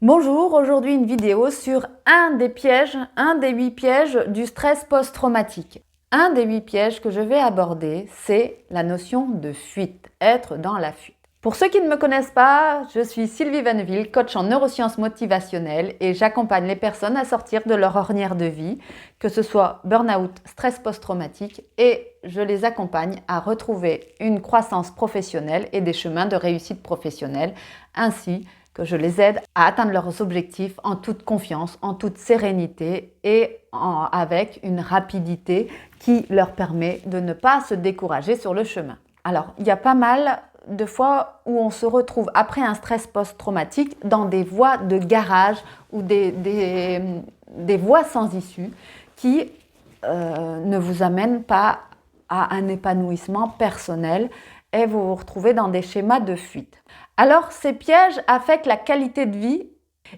Bonjour, aujourd'hui une vidéo sur un des 8 pièges du stress post-traumatique. Un des 8 pièges que je vais aborder, c'est la notion de fuite, être dans la fuite. Pour ceux qui ne me connaissent pas, je suis Sylvie Vanneville, coach en neurosciences motivationnelles et j'accompagne les personnes à sortir de leur ornière de vie, que ce soit burn-out, stress post-traumatique, et je les accompagne à retrouver une croissance professionnelle et des chemins de réussite professionnelle, ainsi que je les aide à atteindre leurs objectifs en toute confiance, en toute sérénité et avec une rapidité qui leur permet de ne pas se décourager sur le chemin. Alors, il y a pas mal de fois où on se retrouve après un stress post-traumatique dans des voies de garage ou des voies sans issue qui ne vous amènent pas à un épanouissement personnel et vous vous retrouvez dans des schémas de fuite. Alors, ces pièges affectent la qualité de vie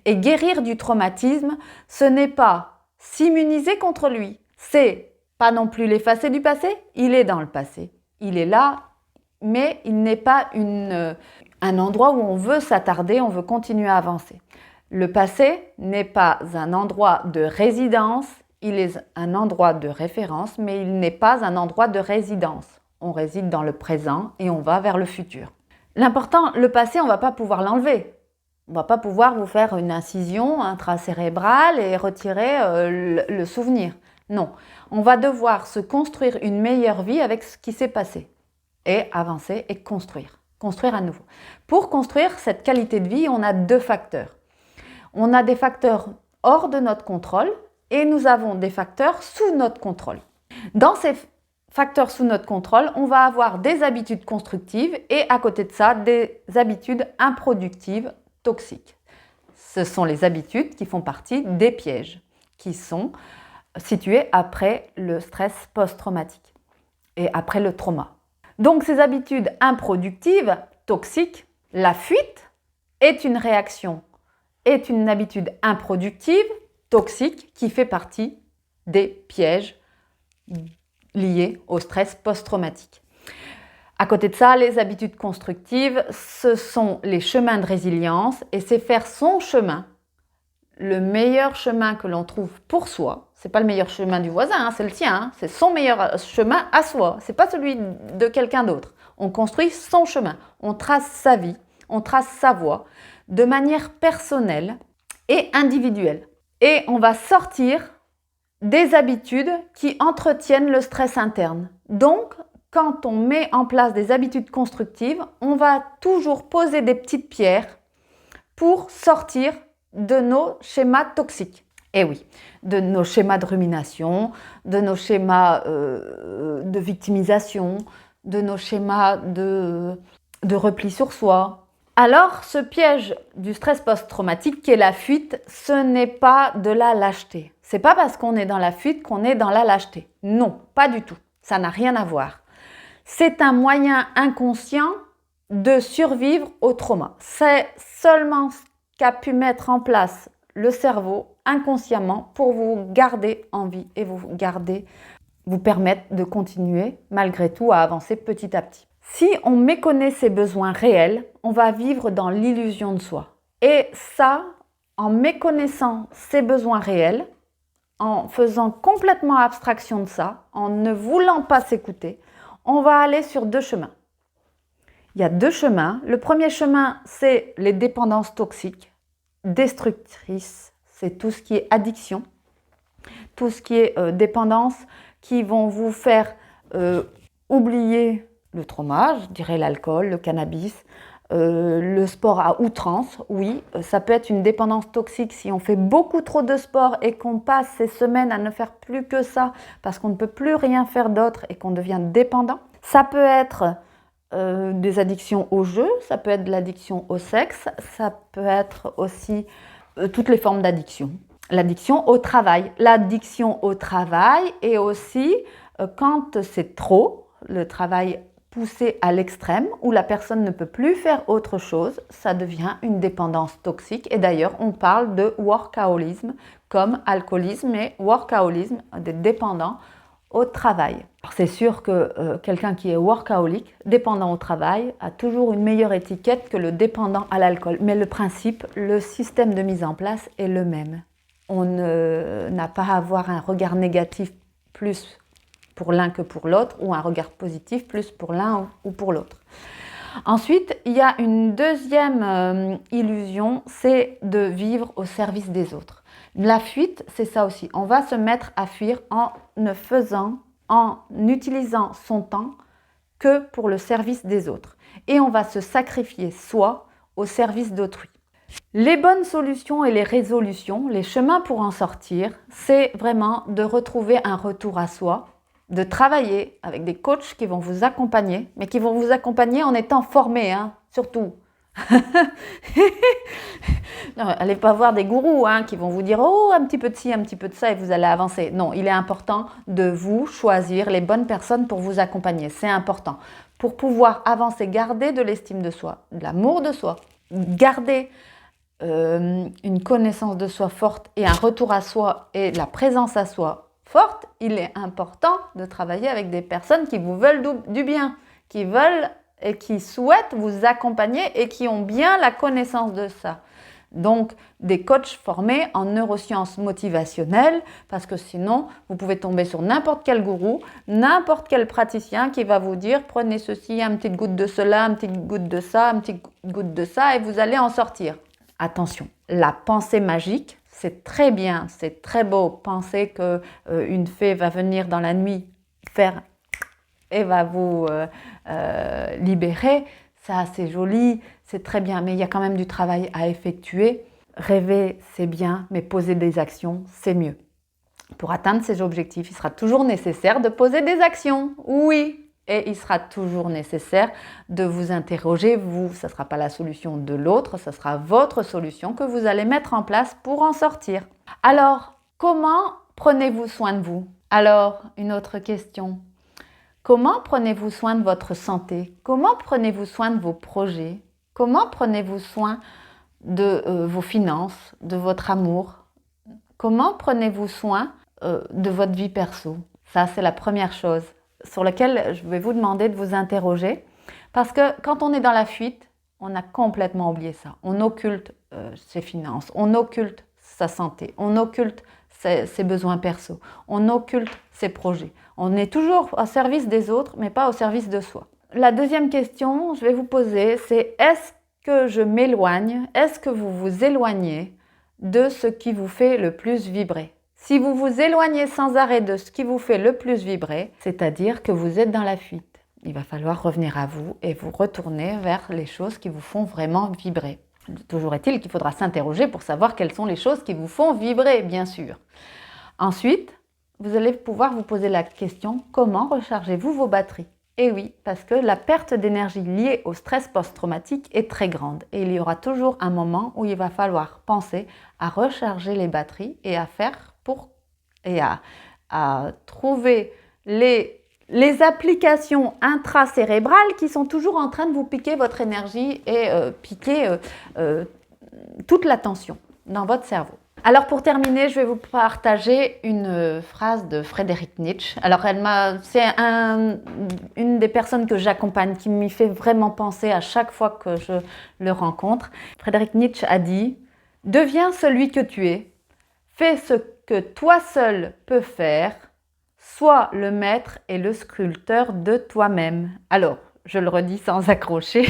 et guérir du traumatisme, ce n'est pas s'immuniser contre lui, c'est pas non plus l'effacer du passé, il est dans le passé, il est là, mais il n'est pas un endroit où on veut s'attarder, on veut continuer à avancer. Le passé n'est pas un endroit de résidence, il est un endroit de référence, mais il n'est pas un endroit de résidence. On réside dans le présent et on va vers le futur. L'important, le passé, on ne va pas pouvoir l'enlever. On ne va pas pouvoir vous faire une incision intracérébrale et retirer le souvenir. Non, on va devoir se construire une meilleure vie avec ce qui s'est passé et avancer et construire à nouveau. Pour construire cette qualité de vie, on a deux facteurs. On a des facteurs hors de notre contrôle et nous avons des facteurs sous notre contrôle. Dans ces facteurs sous notre contrôle, on va avoir des habitudes constructives et à côté de ça, des habitudes improductives, toxiques. Ce sont les habitudes qui font partie des pièges qui sont situés après le stress post-traumatique et après le trauma. Donc ces habitudes improductives, toxiques, la fuite est une réaction, est une habitude improductive, toxique, qui fait partie des pièges liés au stress post-traumatique. À côté de ça, les habitudes constructives, ce sont les chemins de résilience et c'est faire son chemin, le meilleur chemin que l'on trouve pour soi. C'est pas le meilleur chemin du voisin, c'est le sien, c'est son meilleur chemin à soi, c'est pas celui de quelqu'un d'autre. On construit son chemin, on trace sa vie, on trace sa voie de manière personnelle et individuelle. Et on va sortir des habitudes qui entretiennent le stress interne. Donc, quand on met en place des habitudes constructives, on va toujours poser des petites pierres pour sortir de nos schémas toxiques. Et oui, de nos schémas de rumination, de nos schémas de victimisation, de nos schémas de repli sur soi. Alors, ce piège du stress post-traumatique qui est la fuite, ce n'est pas de la lâcheté. C'est pas parce qu'on est dans la fuite qu'on est dans la lâcheté. Non, pas du tout. Ça n'a rien à voir. C'est un moyen inconscient de survivre au trauma. C'est seulement ce qu'a pu mettre en place le cerveau inconsciemment pour vous garder en vie et vous permettre de continuer malgré tout à avancer petit à petit. Si on méconnaît ses besoins réels, on va vivre dans l'illusion de soi. Et ça, en méconnaissant ses besoins réels, en faisant complètement abstraction de ça, en ne voulant pas s'écouter, on va aller sur deux chemins. Il y a deux chemins. Le premier chemin, c'est les dépendances toxiques, destructrices. C'est tout ce qui est addiction, tout ce qui est dépendance qui vont vous faire oublier le trauma, je dirais l'alcool, le cannabis, le sport à outrance. Oui, ça peut être une dépendance toxique si on fait beaucoup trop de sport et qu'on passe ces semaines à ne faire plus que ça parce qu'on ne peut plus rien faire d'autre et qu'on devient dépendant. Ça peut être des addictions au jeu, ça peut être de l'addiction au sexe, ça peut être aussi toutes les formes d'addiction. L'addiction au travail. L'addiction au travail est aussi quand c'est trop, le travail poussé à l'extrême, où la personne ne peut plus faire autre chose, ça devient une dépendance toxique. Et d'ailleurs, on parle de workaholisme comme alcoolisme et workaholisme, des dépendants au travail. C'est sûr que quelqu'un qui est workaholic, dépendant au travail, a toujours une meilleure étiquette que le dépendant à l'alcool. Mais le principe, le système de mise en place est le même. On n'a pas à avoir un regard négatif plus pour l'un que pour l'autre, ou un regard positif plus pour l'un ou pour l'autre. Ensuite, il y a une deuxième illusion, c'est de vivre au service des autres. La fuite, c'est ça aussi. On va se mettre à fuir en utilisant son temps que pour le service des autres. Et on va se sacrifier soi au service d'autrui. Les bonnes solutions et les résolutions, les chemins pour en sortir, c'est vraiment de retrouver un retour à soi, de travailler avec des coachs qui vont vous accompagner, mais qui vont vous accompagner en étant formés, surtout. Allez pas voir des gourous qui vont vous dire « Oh, un petit peu de ci, un petit peu de ça » et vous allez avancer. Non, il est important de vous choisir les bonnes personnes pour vous accompagner. C'est important. Pour pouvoir avancer, garder de l'estime de soi, de l'amour de soi, garder une connaissance de soi forte et un retour à soi et la présence à soi forte, il est important de travailler avec des personnes qui vous veulent du bien, qui veulent et qui souhaitent vous accompagner et qui ont bien la connaissance de ça. Donc, des coachs formés en neurosciences motivationnelles, parce que sinon, vous pouvez tomber sur n'importe quel gourou, n'importe quel praticien qui va vous dire « Prenez ceci, une petite goutte de cela, une petite goutte de ça, une petite goutte de ça, et vous allez en sortir. » Attention, la pensée magique, c'est très bien, c'est très beau. Penser qu'une fée va venir dans la nuit faire et va vous libérer, ça c'est joli, c'est très bien, mais il y a quand même du travail à effectuer. Rêver, c'est bien, mais poser des actions, c'est mieux. Pour atteindre ces objectifs, il sera toujours nécessaire de poser des actions, oui. Et il sera toujours nécessaire de vous interroger, vous, ça ne sera pas la solution de l'autre, ça sera votre solution que vous allez mettre en place pour en sortir. Alors, comment prenez-vous soin de vous? Alors, une autre question. Comment prenez-vous soin de votre santé? Comment prenez-vous soin de vos projets? Comment prenez-vous soin de vos finances, de votre amour? Comment prenez-vous soin de votre vie perso? Ça, c'est la première chose sur laquelle je vais vous demander de vous interroger. Parce que quand on est dans la fuite, on a complètement oublié ça. On occulte ses finances, on occulte sa santé, on occulte ses besoins perso, on occulte ses projets. On est toujours au service des autres, mais pas au service de soi. La deuxième question que je vais vous poser, c'est est-ce que je m'éloigne, est-ce que vous vous éloignez de ce qui vous fait le plus vibrer? Si vous vous éloignez sans arrêt de ce qui vous fait le plus vibrer, c'est-à-dire que vous êtes dans la fuite. Il va falloir revenir à vous et vous retourner vers les choses qui vous font vraiment vibrer. Toujours est-il qu'il faudra s'interroger pour savoir quelles sont les choses qui vous font vibrer, bien sûr. Ensuite, vous allez pouvoir vous poser la question « Comment rechargez-vous vos batteries ?» Et oui, parce que la perte d'énergie liée au stress post-traumatique est très grande. Et il y aura toujours un moment où il va falloir penser à recharger les batteries et à trouver les applications intracérébrales qui sont toujours en train de vous piquer votre énergie et piquer toute l'attention dans votre cerveau. Alors pour terminer, je vais vous partager une phrase de Friedrich Nietzsche. Alors c'est une des personnes que j'accompagne qui m'y fait vraiment penser à chaque fois que je le rencontre. Friedrich Nietzsche a dit « Deviens celui que tu es, fais ce que toi seul peux faire, sois le maître et le sculpteur de toi-même. » Alors, je le redis sans accrocher,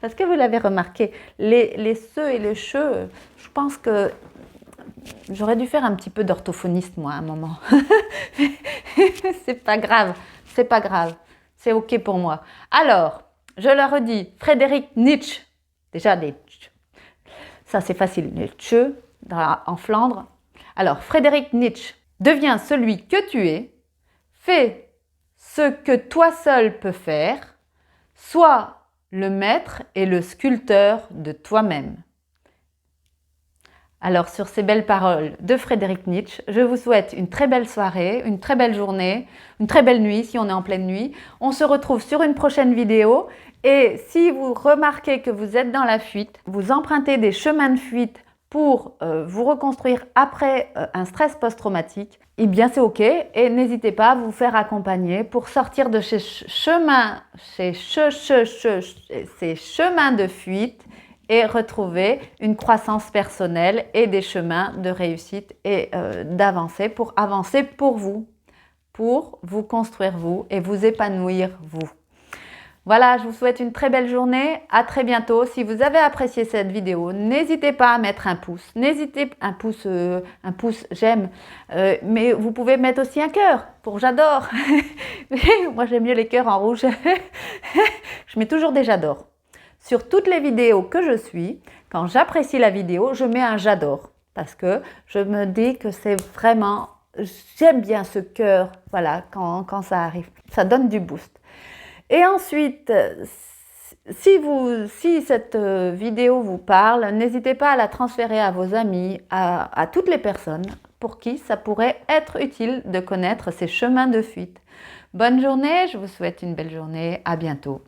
parce que vous l'avez remarqué, les ce et les che, je pense que j'aurais dû faire un petit peu d'orthophoniste, moi, à un moment. C'est pas grave, c'est pas grave, c'est ok pour moi. Alors, je le redis, Friedrich Nietzsche, déjà des tch, ça c'est facile, les tch en Flandre. Alors, Friedrich Nietzsche, deviens celui que tu es, fais ce que toi seul peux faire, sois le maître et le sculpteur de toi-même. Alors, sur ces belles paroles de Friedrich Nietzsche, je vous souhaite une très belle soirée, une très belle journée, une très belle nuit si on est en pleine nuit. On se retrouve sur une prochaine vidéo et si vous remarquez que vous êtes dans la fuite, vous empruntez des chemins de fuite pour vous reconstruire après un stress post-traumatique, eh bien c'est ok et n'hésitez pas à vous faire accompagner pour sortir de ces chemins de fuite et retrouver une croissance personnelle et des chemins de réussite et d'avancer pour vous construire vous et vous épanouir vous. Voilà, je vous souhaite une très belle journée. À très bientôt. Si vous avez apprécié cette vidéo, n'hésitez pas à mettre un pouce. N'hésitez un pouce j'aime. Mais vous pouvez mettre aussi un cœur pour j'adore. Moi, j'aime mieux les cœurs en rouge. Je mets toujours des j'adore. Sur toutes les vidéos que je suis, quand j'apprécie la vidéo, je mets un j'adore. Parce que je me dis que c'est vraiment... J'aime bien ce cœur, voilà, quand ça arrive. Ça donne du boost. Et ensuite, si cette vidéo vous parle, n'hésitez pas à la transférer à vos amis, à toutes les personnes pour qui ça pourrait être utile de connaître ces chemins de fuite. Bonne journée, je vous souhaite une belle journée, à bientôt.